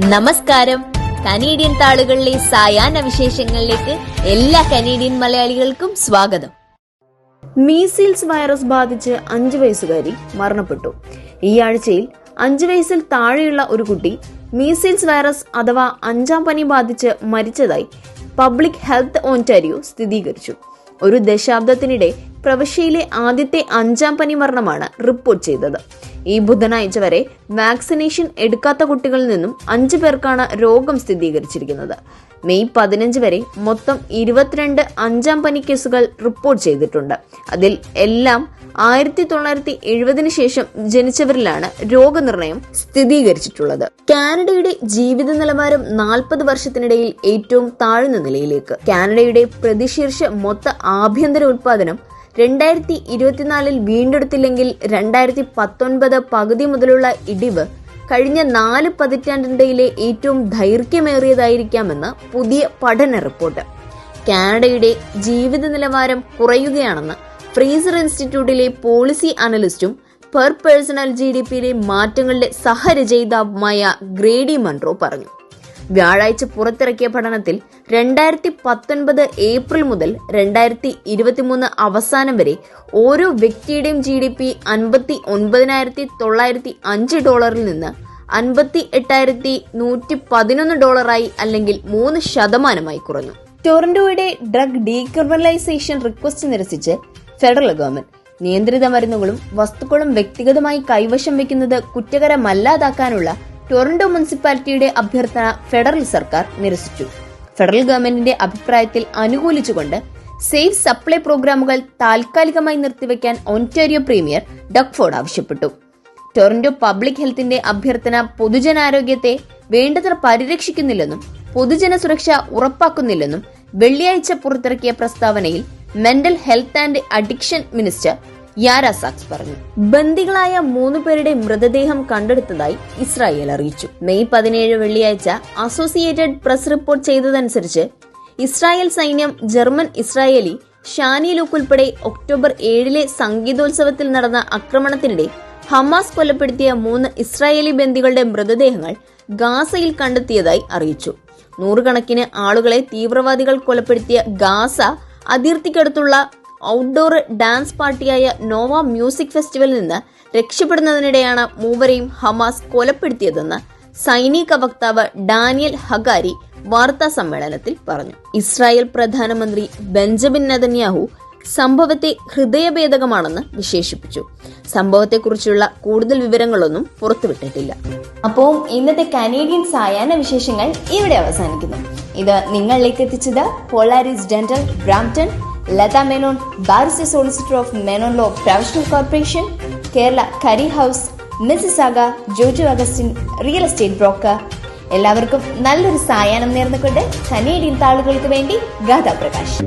നമസ്കാരം. കനേഡിയൻ താളുകളിലെ സായാഹ്ന വിശേഷങ്ങളിലേക്ക് എല്ലാ കനേഡിയൻ മലയാളികൾക്കും സ്വാഗതം. മീസിൽസ് വൈറസ് ബാധിച്ച് 5 വയസ്സുകാരി മരണപ്പെട്ടു. ഈ ആഴ്ചയിൽ 5 വയസ്സിൽ താഴെയുള്ള ഒരു കുട്ടി മീസിൽസ് വൈറസ് അഥവാ 5ാം പനി ബാധിച്ച് മരിച്ചതായി പബ്ലിക് ഹെൽത്ത് ഓന്റാരിയോ സ്ഥിരീകരിച്ചു. ഒരു ദശാബ്ദത്തിനിടെ പ്രവിശ്യയിലെ ആദ്യത്തെ 5ാം പനി മരണമാണ് റിപ്പോർട്ട് ചെയ്തത്. ഈ ബുധനാഴ്ച വരെ വാക്സിനേഷൻ എടുക്കാത്ത കുട്ടികളിൽ നിന്നും 5 പേർക്കാണ് രോഗം സ്ഥിരീകരിച്ചിരിക്കുന്നത്. മെയ് 15 വരെ മൊത്തം 22 5ാം പനി കേസുകൾ റിപ്പോർട്ട് ചെയ്തിട്ടുണ്ട്. അതിൽ എല്ലാം 1970 ശേഷം ജനിച്ചവരിലാണ് രോഗനിർണയം സ്ഥിരീകരിച്ചിട്ടുള്ളത്. കാനഡയുടെ ജീവിത നിലവാരം 40 വർഷത്തിനിടയിൽ ഏറ്റവും താഴ്ന്ന നിലയിലേക്ക്. കാനഡയുടെ പ്രതിശീർഷ മൊത്ത ആഭ്യന്തര ഉത്പാദനം 2024 വീണ്ടെടുത്തില്ലെങ്കിൽ 2019 പകുതി മുതലുള്ള ഇടിവ് കഴിഞ്ഞ 4 പതിറ്റാണ്ടിനിടയിലെ ഏറ്റവും ദൈർഘ്യമേറിയതായിരിക്കാമെന്ന് പുതിയ പഠന റിപ്പോർട്ട്. കാനഡയുടെ ജീവിത നിലവാരം കുറയുകയാണെന്ന് ഫ്രേസർ ഇൻസ്റ്റിറ്റ്യൂട്ടിലെ പോളിസി അനലിസ്റ്റും പെർ പേഴ്സണൽ GDPയിലെ മാറ്റങ്ങളുടെ സഹരചയിതാവുമായ ഗ്രേഡി മൺറോ പറഞ്ഞു. വ്യാഴാഴ്ച പുറത്തിറക്കിയ പഠനത്തിൽ 2019 ഏപ്രിൽ മുതൽ 2023 അവസാനം വരെ ഓരോ വ്യക്തിയുടെയും GDP $59,905 നിന്ന് $58,111 അല്ലെങ്കിൽ 3% കുറഞ്ഞു. ടൊറന്റോയുടെ ഡ്രഗ് ഡീക്രിമിനലൈസേഷൻ റിക്വസ്റ്റ് നിരസിച്ച് ഫെഡറൽ ഗവൺമെന്റ് നിയന്ത്രിത മരുന്നുകളും വസ്തുക്കളും വ്യക്തിഗതമായി കൈവശം വെക്കുന്നത് കുറ്റകരമല്ലാതാക്കാനുള്ള ടൊറന്റോ മുനിസിപ്പാലിറ്റിയുടെ അഭ്യർത്ഥന ഫെഡറൽ സർക്കാർ നിരസിച്ചു. ഫെഡറൽ ഗവൺമെന്റിന്റെ അഭിപ്രായത്തിൽ അനുകൂലിച്ചുകൊണ്ട് സേഫ് സപ്ലൈ പ്രോഗ്രാമുകൾ താൽക്കാലികമായി നിർത്തിവെക്കാൻ ഒന്റാരിയോ പ്രീമിയർ ഡഗ് ഫോർഡ് ആവശ്യപ്പെട്ടു. ടൊറന്റോ പബ്ലിക് ഹെൽത്തിന്റെ അഭ്യർത്ഥന പൊതുജനാരോഗ്യത്തെ വേണ്ടത്ര പരിരക്ഷിക്കുന്നില്ലെന്നും പൊതുജന സുരക്ഷ ഉറപ്പാക്കുന്നില്ലെന്നും വെള്ളിയാഴ്ച പുറത്തിറക്കിയ പ്രസ്താവനയിൽ mental health and addiction minister Yara Saks പറഞ്ഞു. ബന്ദികളായ 3 പേരുടെ മൃതദേഹം കണ്ടെടുത്തതായി ഇസ്രായേൽ അറിയിച്ചു. മെയ് 17 വെള്ളിയാഴ്ച അസോസിയേറ്റഡ് പ്രസ് റിപ്പോർട്ട് ചെയ്തതനുസരിച്ച് ഇസ്രായേൽ സൈന്യം ജർമ്മൻ ഇസ്രായേലി ഷാനി ലൂക്ക് ഉൾപ്പെടെ ഒക്ടോബർ 7 സംഗീതോത്സവത്തിൽ നടന്ന ആക്രമണത്തിനിടെ ഹമാസ് കൊലപ്പെടുത്തിയ 3 ഇസ്രായേലി ബന്ദികളുടെ മൃതദേഹങ്ങൾ ഗാസയിൽ കണ്ടെത്തിയതായി അറിയിച്ചു. 100 കണക്കിന് ആളുകളെ തീവ്രവാദികൾ കൊലപ്പെടുത്തിയ ഗാസ അതിർത്തിക്കടുത്തുള്ള ഔട്ട്ഡോർ ഡാൻസ് പാർട്ടിയായ നോവ മ്യൂസിക് ഫെസ്റ്റിവലിൽ നിന്ന് രക്ഷപ്പെടുന്നതിനിടെയാണ് മൂവരെയും ഹമാസ് കൊലപ്പെടുത്തിയതെന്ന് സൈനിക വക്താവ് ഡാനിയൽ ഹഗാരി വാർത്താ സമ്മേളനത്തിൽ പറഞ്ഞു. ഇസ്രായേൽ പ്രധാനമന്ത്രി ബെഞ്ചമിൻ നെതന്യാഹു സംഭവത്തെ ഹൃദയഭേദകമാണെന്ന് വിശേഷിപ്പിച്ചു. സംഭവത്തെക്കുറിച്ചുള്ള കൂടുതൽ വിവരങ്ങളൊന്നും പുറത്തുവിട്ടിട്ടില്ല. അപ്പോൾ ഇന്നത്തെ കനേഡിയൻ സായാഹ്ന വിശേഷങ്ങൾ ഇവിടെ അവസാനിക്കുന്നു. ഇത് നിങ്ങളിലേക്ക് എത്തിച്ചത് Polaris dental, Brampton, Latha Menon, barrister solicitor of Menon law professional corporation, Kerala curry house, Mississauga, Joju Augustine real estate broker. എല്ലാവർക്കും നല്ലൊരു സായാഹ്നം നേർന്നുകൊണ്ട് കനേഡിയൻ താളുകൾക്ക് വേണ്ടി ഗാഥാ പ്രകാശ്.